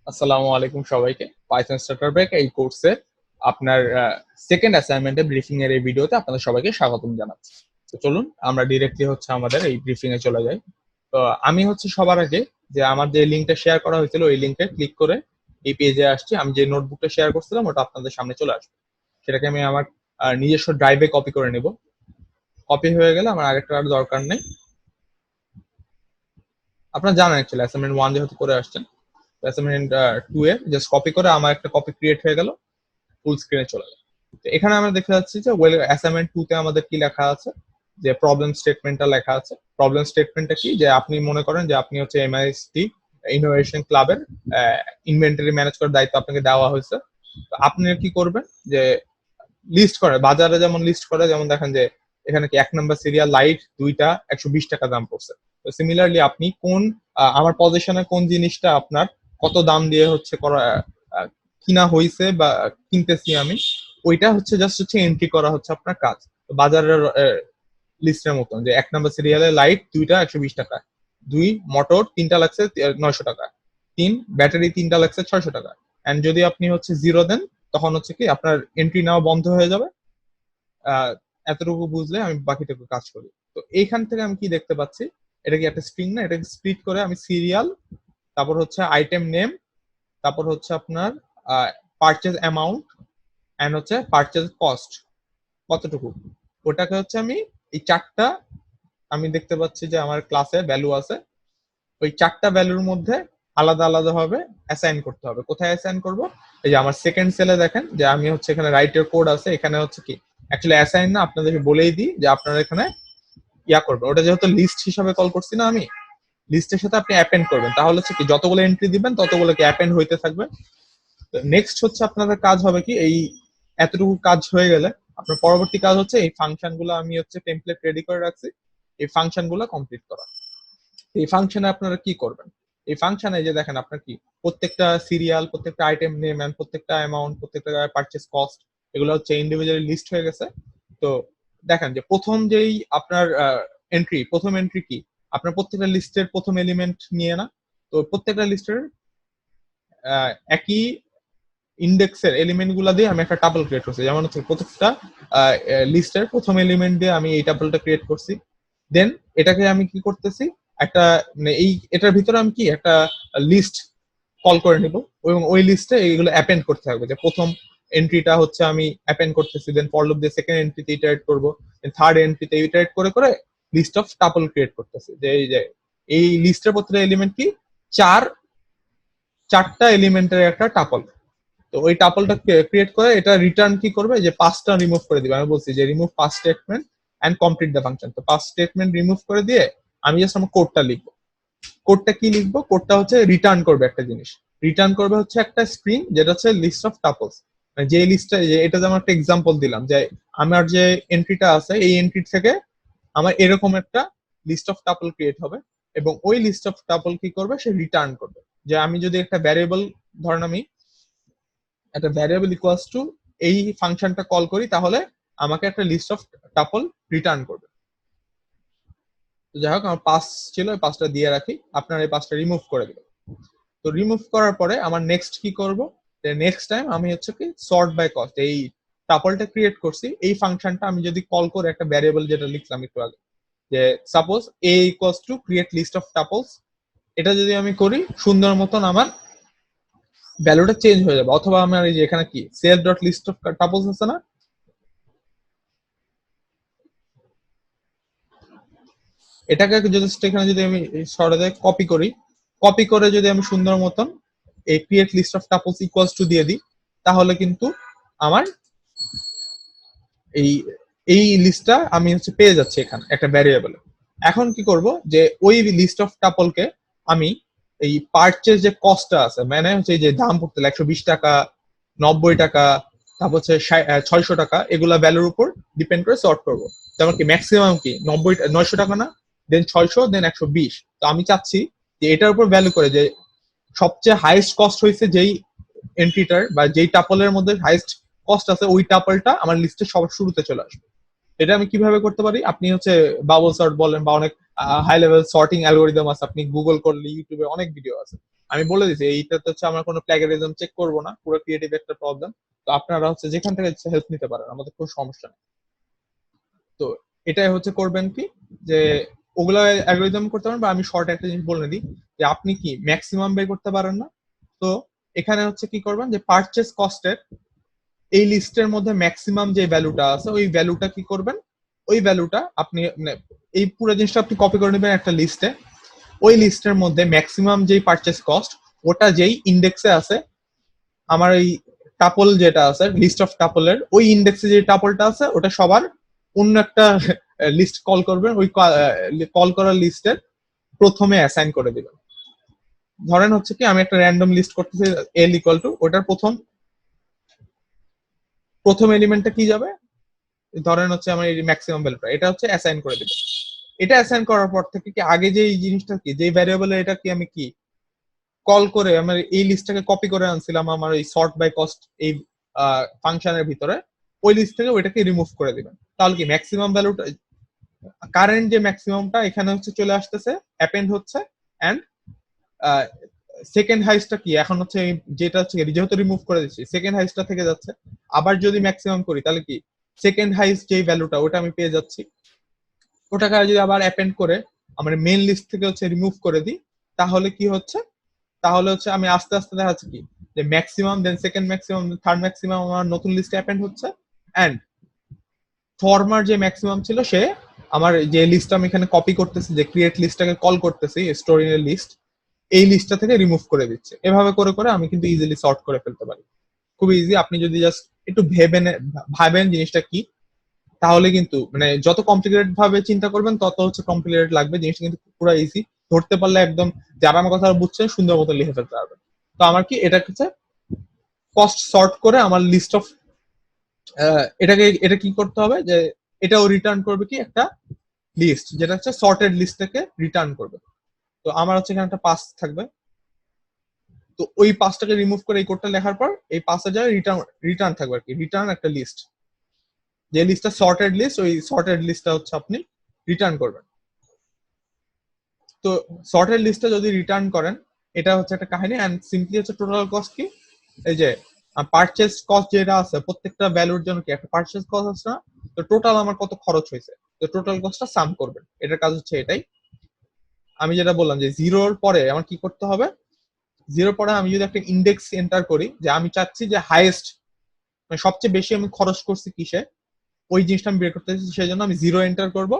আসসালামু আলাইকুম সবাইকে। পাইথন স্টার্টার ব্যাক এই কোর্সে আপনার সেকেন্ড অ্যাসাইনমেন্টের ব্রিফিং এর এই ভিডিওতে আপনাদের সবাইকে স্বাগতম জানাচ্ছি। তো চলুন আমরা ডিরেক্টলি হচ্ছে আমাদের এই ব্রিফিং এ চলে যাই। তো আমি হচ্ছে সবার আগে যে আমার যে লিঙ্কটা শেয়ার করা হয়েছিল ওই লিঙ্কে ক্লিক করে এই পেজে আসছি। আমি যে নোটবুকটা শেয়ার করছিলাম ওটা আপনাদের সামনে চলে আসবে। সেটাকে আমি আমার নিজস্ব ড্রাইভে কপি করে নেব। কপি হয়ে গেলে আমার আরেকটা আর দরকার নেই। আপনারা জানেন অ্যাকচুয়ালি অ্যাসাইনমেন্ট 1 যেহেতু করে আসছেন, অ্যাসাইনমেন্ট 2 এ জাস্ট কপি করে আমার একটা কপি ক্রিয়েট হয়ে গেল, ফুল স্ক্রিনে চলে গেল। তো এখানে আমরা দেখতে পাচ্ছি যে ওয়েল অ্যাসাইনমেন্ট 2 তে আমাদের কি লেখা আছে, যে প্রবলেম স্টেটমেন্টটা লেখা আছে। প্রবলেম স্টেটমেন্টটা কি, যে আপনি মনে করেন যে আপনি হচ্ছে এমআইএসটি ইনোভেশন ক্লাবের ইনভেন্টরি ম্যানেজ করার দায়িত্ব আপনাকে দেওয়া হয়েছে। তো আপনি কি করবেন, যে লিস্ট করে বাজারে যেমন লিস্ট করে, যেমন দেখেন যে এখানে কি 1 নম্বর সিরিয়াল লাইট দুইটা 120 টাকা দাম পড়ছে। তো সিমিলারলি আপনি কোন আমার পজিশনে কোন জিনিসটা আপনার কত দাম দিয়ে হচ্ছে করা কিনা হয়েছে বা কিনতেছি আমি, ওইটা হচ্ছে জাস্ট হচ্ছে এন্ট্রি করা হচ্ছে আপনার কাজ। তো বাজারের লিস্টের মতন যে 1 নম্বর সিরিয়ালে লাইট দুইটা 120 টাকা, দুই মোটর তিনটা লাগছে 900 টাকা, তিন ব্যাটারি তিনটা লাগছে 600 টাকা। এন্ড যদি আপনি হচ্ছে জিরো দেন তখন হচ্ছে কি আপনার এন্ট্রি নেওয়া বন্ধ হয়ে যাবে। আহ, এতটুকু বুঝলে আমি বাকিটুকু কাজ করি। তো এইখান থেকে আমি কি দেখতে পাচ্ছি, এটা কি একটা স্ট্রিং না, এটাকে স্প্লিট করে আমি সিরিয়াল, তারপর হচ্ছে আইটেম নেম, তারপর হচ্ছে আপনার পারচেজ অ্যামাউন্ট এন্ড হচ্ছে পারচেজ কস্ট কতটুকু, ওটাকে হচ্ছে আমি এই চারটা, আমি দেখতে পাচ্ছি যে আমার ক্লাসে ভ্যালু আছে, ওই চারটা ভ্যালুর মধ্যে আলাদা আলাদা ভাবে অ্যাসাইন করতে হবে। কোথায় অ্যাসাইন করব, এই যে আমার সেকেন্ড সেলে দেখেন যে আমি হচ্ছে এখানে রাইটের কোড আছে, এখানে হচ্ছে কি অ্যাকচুয়ালি অ্যাসাইন না, আপনাদেরকে বলেই দিই যে আপনারা এখানে ইয়া করবেন। ওটা যেহেতু লিস্ট হিসাবে কল করছি না আমি, লিস্টের সাথে আপনি অ্যাপেন্ড করবেন, তাহলে হচ্ছে কি যতগুলো এন্ট্রি দিবেন ততগুলো কি অ্যাপেন্ড হইতে থাকবে। নেক্সট হচ্ছে আপনাদের কাজ হবে কি, এই এতটুকু কাজ হয়ে গেলে আপনার পরবর্তী কাজ হচ্ছে এই ফাংশন গুলো আমি হচ্ছে টেমপ্লেট রেডি করে রাখছি, এই ফাংশন গুলো কমপ্লিট করা। এই ফাংশনে আপনারা কি করবেন, এই ফাংশনে যে দেখেন আপনার কি প্রত্যেকটা সিরিয়াল, প্রত্যেকটা আইটেম নেম এন্ড প্রত্যেকটা অ্যামাউন্ট, প্রত্যেকটা পারচেস কস্ট, এগুলো হচ্ছে ইন্ডিভিজুয়ালি লিস্ট হয়ে গেছে। তো দেখেন যে প্রথম যেই আপনার এন্ট্রি, প্রথম এন্ট্রি কি, আপনার প্রত্যেকটা লিস্টের প্রথম এলিমেন্ট নিয়ে না, তো প্রত্যেকটা লিস্টের একই ইন্ডেক্সের এলিমেন্ট গুলা দিয়ে আমি একটা টাপল ক্রিয়েট করছি। যেমন হচ্ছে প্রত্যেকটা লিস্টের প্রথম এলিমেন্ট দিয়ে আমি এই টাপলটা ক্রিয়েট করছি। দেন এটাকে আমি কি করতেছি, একটা মানে এই এটার ভিতরে আমি কি একটা লিস্ট কল করে নিব, এবং ওই লিস্টে এইগুলো অ্যাপেন্ড করতে থাকবে। যে প্রথম এন্ট্রিটা হচ্ছে আমি অ্যাপেন্ড করতেছি, দেন ফর লুপ দিয়ে সেকেন্ড এন্ট্রিতে ইটারেট করব, দেন থার্ড এন্ট্রিতে ইটারেট করে করে লিস্ট অফ টাপল ক্রিয়েট করতেছি। যে এই লিস্টের প্রত্যেকটা এলিমেন্ট কি চারটা এলিমেন্টের একটা টাপল। তো ওই টাপলটা ক্রিয়েট করে এটা রিটার্ন কি করবে, যে পাঁচটা রিমুভ করে দিবে। আমি বলছি যে remove pass statement and complete the function. তো পাস স্টেটমেন্ট রিমুভ করে দিয়ে আমি জাস্ট আমার কোডটা লিখবো। কোডটা কি লিখবো, কোডটা হচ্ছে রিটার্ন করবে একটা জিনিস, রিটার্ন করবে হচ্ছে একটা স্ট্রিং যেটা হচ্ছে লিস্ট অফ টাপলস। যে লিস্টটা, এটা যেমন একটা এক্সাম্পল দিলাম যে আমার যে এন্ট্রিটা আছে এই এন্ট্রি থেকে আমার এরকম একটা লিস্ট অফ টাপল ক্রিয়েট হবে, এবং ওই লিস্ট অফ টাপল কি করবে, সে রিটার্ন করবে। যে আমি যদি একটা ভ্যারিয়েবল, ধরেন আমি একটা ভ্যারিয়েবল ইকুয়ালস টু এই ফাংশনটা কল করি, তাহলে আমাকে একটা লিস্ট অফ টাপল রিটার্ন করবে। তো যাই হোক, আমার পাস ছিল, ওই পাসটা দিয়ে রাখি, আপনার এই পাসটা রিমুভ করে দিবেন। তো রিমুভ করার পরে আমার নেক্সট কি করব, নেক্সট টাইম আমি হচ্ছে কি সর্ট বাই কস্ট, এই টাপলটা ক্রিয়েট করছি, এই ফাংশনটা আমি যদি কল করে একটা ভ্যারিয়েবল যেটা লিখলাম একটু আগে, যে suppose a equals to create list of tuples, এটা যদি আমি করি সুন্দর মতন আমার ভ্যালুটা চেঞ্জ হয়ে যাবে। অথবা আমার এই যে এখানে কি সেলফ ডট লিস্ট অফ টাপলস আছে না, এটাকে যদি এখানে যদি আমি সরাতে কপি করি, কপি করে যদি আমি সুন্দর মতন এই create list of tuples equals to দিয়ে দিই, তাহলে কিন্তু আমার এই এই লিস্টটা আমি হচ্ছে পেয়ে যাচ্ছি এখানে একটা ভ্যারিয়েবল। এখন কি করব, যে ওই লিস্ট অফ টাপলকে আমি এই পারচেজ যে কস্টটা আছে, মানে হচ্ছে এই যে দাম পড়তে 120 টাকা, 90 টাকা, তারপর হচ্ছে 600 টাকা, এগুলা ভ্যালুর উপর ডিপেন্ড করে সর্ট করবো। যেমন কি ম্যাক্সিমাম কি 900 টাকা না, দেন 600, দেন 120। তো আমি চাচ্ছি যে এটার উপর ভ্যালু করে যে সবচেয়ে হাইস্ট কস্ট হয়েছে যেই এন্ট্রিটার বা যেই টাপলের মধ্যে হাইস্ট কস্ট আছে, ওই টাপলটা আমার লিস্টে সবার শুরুতে চলে আসবে। এটা আমি কিভাবে করতে পারি, আপনি হচ্ছে বাবল সর্ট বলেন বা অনেক হাই লেভেল সর্টিং অ্যালগোরিদম আছে, আপনি গুগল করলে ইউটিউবে অনেক ভিডিও আছে। আমি বলে দিচ্ছি এইটাতে হচ্ছে আমরা কোনো প্ল্যাগারিজম চেক করবো না, পুরো ক্রিয়েটিভ একটা প্রবলেম। তো আপনারা হচ্ছে যেখান থেকে হেল্প নিতে পারেন, আমাদের কোনো সমস্যা নেই। তো এটাই হচ্ছে করবেন কি, যে ওগুলো অ্যালগরিদম করতে পারেন, বা আমি শর্ট একটা জিনিস বলে দিই যে আপনি কি ম্যাক্সিমাম বের করতে পারেন না। তো এখানে হচ্ছে কি করবেন, যে পারচেস কস্টের এই লিস্টের মধ্যে ম্যাক্সিমাম যে ভ্যালুটা আছে ওই ভ্যালুটা কি করবেন, ওই ভ্যালুটা আপনি মানে এই পুরো জিনিসটা আপনি কপি করে নেবেন একটা লিস্টে। ওই লিস্টের মধ্যে ম্যাক্সিমাম যেই পারচেস কস্ট ওটা যেই ইন্ডেক্সে আছে, আমার এই টাপল যেটা আছে লিস্ট অফ টাপলের ওই ইন্ডেক্সে যে টাপলটা আছে ওটা সবার অন্য একটা লিস্ট কল করবেন, ওই কল করার লিস্টের প্রথমে অ্যাসাইন করে দিবেন। ধরেন হচ্ছে কি আমি একটা র্যান্ডম লিস্ট করতেছি এল ইকুয়াল টু, ওটার প্রথম প্রথম এলিমেন্টটা কি যাবে, ধরেন হচ্ছে আমার এই ম্যাক্সিমাম ভ্যালুটা, এটা হচ্ছে অ্যাসাইন করে দিব। এটা অ্যাসাইন করার পর থেকে কি আগে যে এই জিনিসটা কি, যে ভ্যারিয়েবল এটা কি আমি কি কল করে আমার এই লিস্টটাকে কপি করে আনছিলাম আমার এই সর্ট বাই কস্ট এই ফাংশনের ভিতরে, ওই লিস্ট থেকে ওইটাকে রিমুভ করে দিবেন। তাহলে কি ম্যাক্সিমাম ভ্যালুটা, কারেন্ট যে ম্যাক্সিমামটা এখানে হচ্ছে চলে আসতেছে, অ্যাপেন্ড হচ্ছে, এন্ড সেকেন্ড হাইস্টটা কি এখন হচ্ছে যেটা হচ্ছে যেহেতু রিমুভ করে দিচ্ছি সেকেন্ড হাইস্টটা থেকে যাচ্ছে। আবার যদি ম্যাক্সিমাম করি তাহলে কি সেকেন্ড হাইস্ট যেই ভ্যালুটা ওটা আমি পেয়ে যাচ্ছি, ওটাকে যদি আবার অ্যাপেন্ড করে আমার মেন লিস্ট থেকে হচ্ছে রিমুভ করে দিই, তাহলে কি হচ্ছে, তাহলে হচ্ছে আমি আস্তে আস্তে দেখা যাচ্ছে কি যে maximum then second maximum third maximum আমার নতুন লিস্টে অ্যাপেন্ড হচ্ছে, এন্ড ফরমার যে ম্যাক্সিমাম ছিল সে আমার যে লিস্ট আমি এখানে কপি করতেছি, যে ক্রিয়েট লিস্টটাকে কল করতেছি স্টোরি এর লিস্ট, এই লিস্টটা থেকে রিমুভ করে দিচ্ছে। এভাবে করে করে আমি কিন্তু ইজিলি সর্ট করে ফেলতে পারি, খুবই ইজি। আপনি যদি জাস্ট একটু ভাবেন জিনিসটা কি, তাহলে কিন্তু মানে যত কমপ্লিকেটেড ভাবে চিন্তা করবেন তত হচ্ছে কমপ্লিকেটেড লাগবে, জিনিসটা কিন্তু পুরো ইজি। ধরতে পারলে একদম যারা আমার কথা বুঝছেন সুন্দর মতো লিখে ফেলতে পারবেন। তো আমার কি এটা হচ্ছে কস্ট সর্ট করে আমার লিস্ট অফ, এটা কি করতে হবে, যে এটাও রিটার্ন করবে কি একটা লিস্ট, যেটা হচ্ছে সর্টেড লিস্ট থেকে রিটার্ন করবে। তো আমার হচ্ছে এখানে একটা পাস থাকবে, তো ওই পাসটাকে রিমুভ করে এই কোডটা লেখার পর এই পাসের জায়গায় রিটার্ন রিটার্ন থাকবে আর কি, রিটার্ন একটা লিস্ট, যে লিস্টটা সর্টেড লিস্ট ওই সর্টেড লিস্টটা হচ্ছে আপনি রিটার্ন করবেন। তো সর্টেড লিস্টটা যদি রিটার্ন করেন, এটা হচ্ছে একটা কাহিনী। এন্ড সিম্পলি হচ্ছে টোটাল কস্ট কি, এই যে পারচেস কস্ট যেটা আছে প্রত্যেকটা ভ্যালুর জন্য কি একটা পারচেস কস্ট আছে না, তো টোটাল আমার কত খরচ হয়েছে, তো টোটাল কস্টটা সাম করবেন। এটার কাজ হচ্ছে এটাই। আমি যেটা বললাম যে জিরোর পরে আমার কি করতে হবে, জিরোর পরে আমি যদি একটা ইন্ডেক্স এন্টার করি, যে আমি চাচ্ছি যে হাইয়েস্ট মানে সবচেয়ে বেশি আমি খরচ করছি কিসে, ওই জিনিসটা আমি বের করতে চাইছি, সেই জন্য আমি জিরো এন্টার করব।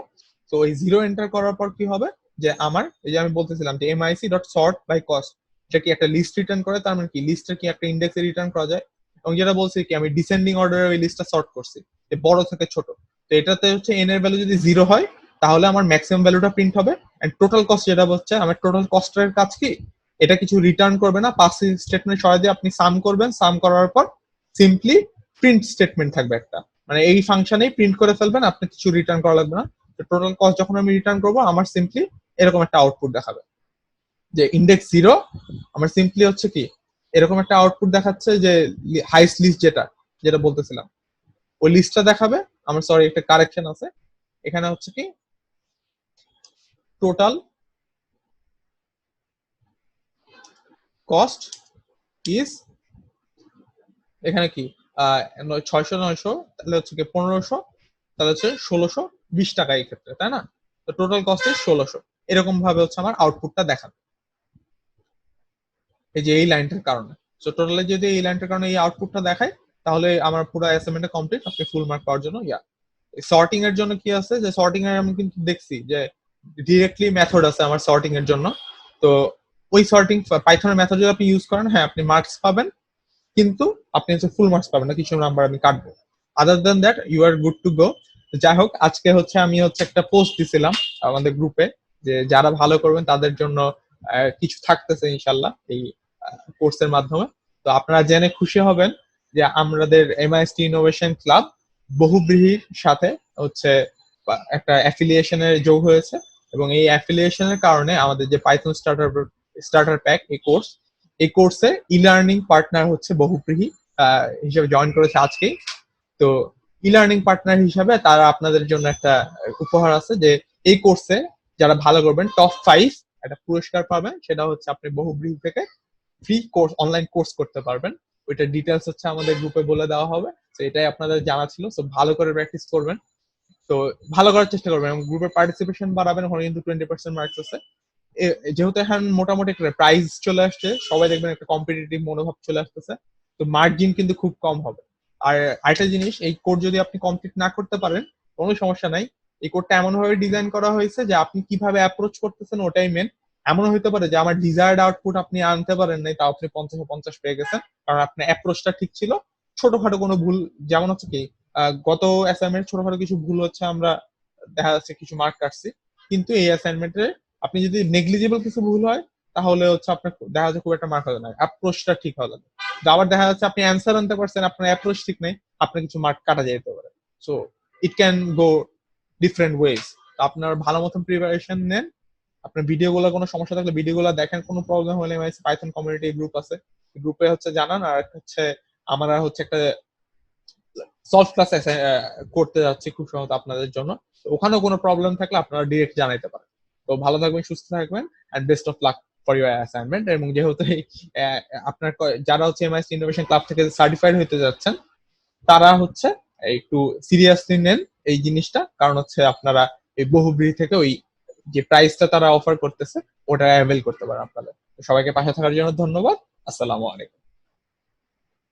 তো ওই জিরো এন্টার করার পর কি হবে, যে আমার এই যে আমি বলতেছিলাম যে MIC dot sort by cost, এটা কি একটা লিস্ট রিটার্ন করে, তার মানে কি লিস্টের কি একটা ইন্ডেক্সে রিটার্ন করা যায়। এবং যেটা বলছি কি আমি ডিসেন্ডিং অর্ডারে ওই লিস্টটা সর্ট করছি, যে বড় থেকে ছোট। তো এটাতে হচ্ছে এন এর ভ্যালু যদি জিরো হয় তাহলে আমার ম্যাক্সিমাম ভ্যালুটা প্রিন্ট হবে। এন্ড টোটাল কস্ট যেটা হচ্ছে আমার টোটাল কস্টের কাজ কি, এটা কিছু রিটার্ন করবে না, পাস স্টেটমেন্ট সরাই দিয়ে আপনি সাম করবেন, সাম করার পর সিম্পলি প্রিন্ট স্টেটমেন্ট থাকবে একটা, মানে এই ফাংশনেই প্রিন্ট করে ফেলবেন, আপনি কিছু রিটার্ন করা লাগবে না। টোটাল কস্ট যখন আমি রিটার্ন করবো আমার সিম্পলি এরকম একটা আউটপুট দেখাবে, যে ইন্ডেক্স জিরো, আমার সিম্পলি হচ্ছে কি এরকম একটা আউটপুট দেখাচ্ছে, যে হাইস্ট লিস্ট যেটা যেটা বলতেছিলাম ওই লিস্টটা দেখাবে। আমার সরি একটা কারেকশন আছে, এখানে হচ্ছে কি টোটাল কস্ট ইজ, এখানে কি 600 900, তাহলে হচ্ছে কি 1500, তাহলে হচ্ছে 1620 টাকা এই ক্ষেত্রে, তাই না? তো টোটাল কস্ট ইজ 1600, এরকম ভাবে হচ্ছে আমার আউটপুটটা দেখাবে এই যে এই লাইনটার কারণে। সো টোটালি যদি এই লাইনটার কারণে এই আউটপুটটা দেখায়, তাহলে আমার পুরো অ্যাসাইনমেন্টটা কমপ্লিট, আপনি ফুল মার্ক পাওয়ার জন্য সর্টিং এর জন্য কি আছে, যে সর্টিং এর আমি কিন্তু দেখছি যে ডিরেক্টলি মেথড আছে আমার সর্টিং এর জন্য। তো ওই সর্টিং পাইথনের মেথড যদি আপনি ইউজ করেন, হ্যাঁ আপনি মার্কস পাবেন, কিন্তু আপনি হচ্ছে ফুল মার্কস পাবেন না, কিছু নাম্বার আমি কাটবো। Other than that you are good to go. যাই হোক, আজকে হচ্ছে আমি হচ্ছে একটা পোস্ট দিছিলাম আমাদের গ্রুপে, যে যারা ভালো করবেন তাদের জন্য কিছু থাকতেছে ইনশাল্লাহ এই কোর্সের মাধ্যমে। তো আপনারা জেনে খুশি হবেন যে আমাদের এমআইএসটি ইনোভেশন ক্লাব বহুব্রীহির সাথে হচ্ছে একটা অ্যাফিলিয়েশনের যোগ হয়েছে, এবং এই অ্যাফিলিয়েশনের কারণে আমাদের যে পাইথন স্টার্টার প্যাক এই কোর্সে ই লার্নিং পার্টনার হচ্ছে বহুব্রীহি হিসেবে জয়েন করেছে আজকেই। তো ই লার্নিং পার্টনার হিসাবে তারা আপনাদের জন্য একটা উপহার আছে, যে এই কোর্সে যারা ভালো করবেন টপ 5 একটা পুরস্কার পাবেন, সেটা হচ্ছে আপনি বহুব্রীহি থেকে ফ্রি কোর্স, অনলাইন কোর্স করতে পারবেন। ওইটার ডিটেলস হচ্ছে আমাদের গ্রুপে বলে দেওয়া হবে। তো এটাই আপনাদের জানা ছিল। সো ভালো করে প্র্যাকটিস করবেন, তো ভালো করার চেষ্টা করবেন এবং গ্রুপের পার্টিসিপেশন বাড়াবেন। ওখানে কিন্তু 20% মার্কস আছে। যেহেতু এখন মোটামুটি একটা প্রাইজ চলে আসছে, সবাই দেখবেন একটা কম্পিটিটিভ মনোভাব চলে আসতেছে, তো মার্জিন কিন্তু খুব কম হবে। আর আরেকটা জিনিস, এই কোড যদি আপনি কমপ্লিট না করতে পারেন কোনো সমস্যা নাই। এই কোডটা এমন ভাবে ডিজাইন করা হয়েছে যে আপনি কিভাবে অ্যাপ্রোচ করতেছেন ওটাই মেন। এমন হইতে পারে যে আমার ডিজায়ার্ড আউটপুট আপনি আনতে পারেন নাই, তাও আপনি 50-50 পেয়ে গেছেন, কারণ আপনার অ্যাপ্রোচটা ঠিক ছিল। ছোটখাটো কোনো ভুল, যেমন হচ্ছে কি গত অ্যাসাইনমেন্ট ছোটখাটো কিছু ভুল হচ্ছে, আমরা দেখা যাচ্ছে কিছু মার্ক কাটছি, কিন্তু এই অ্যাসাইনমেন্টে আপনি যদি নেগলিজিবল কিছু ভুল হয় তাহলে হচ্ছে আপনার দেখা যাচ্ছে খুব একটা মার্ক হবে না, অ্যাপ্রোচটা ঠিক হবে না। আবার দেখা যাচ্ছে আপনি অ্যান্সার আনতে পারছেন, আপনার অ্যাপ্রোচ ঠিক নেই, আপনার কিছু মার্ক কাটা যেতে পারে। So it can go different ways. আপনার ভালো মতন প্রিপারেশন নেন। আপনার ভিডিও গুলো কোনো সমস্যা থাকলে ভিডিও গুলো দেখেন, কোনো প্রবলেম হলে এমআইসি পাইথন কমিউনিটি গ্রুপ আছে, গ্রুপে হচ্ছে জানান। আর হচ্ছে আমরা হচ্ছে একটা সলভ ক্লাস করতে যাচ্ছি খুব সম্ভবত আপনাদের জন্য, তো ওখানেও কোনো প্রবলেম থাকলে আপনারা ডিরেক্ট জানাইতে পারেন। তো ভালো থাকবেন, সুস্থ থাকবেন, and best of luck for your assignment. এবং যেহেতু আপনার যারা হচ্ছে এমআইসি ইনোভেশন ক্লাব থেকে সার্টিফাইড হতে যাচ্ছেন, তারা হচ্ছে একটু সিরিয়াসলি নেন এই জিনিসটা, কারণ হচ্ছে আপনারা এই বহুব্রীহি থেকে ওই যে প্রাইসটা তারা অফার করতেছে ওটা অ্যাভেল করতে পারেন আপনাদের। সবাইকে পাশে থাকার জন্য ধন্যবাদ। আসসালামু আলাইকুম।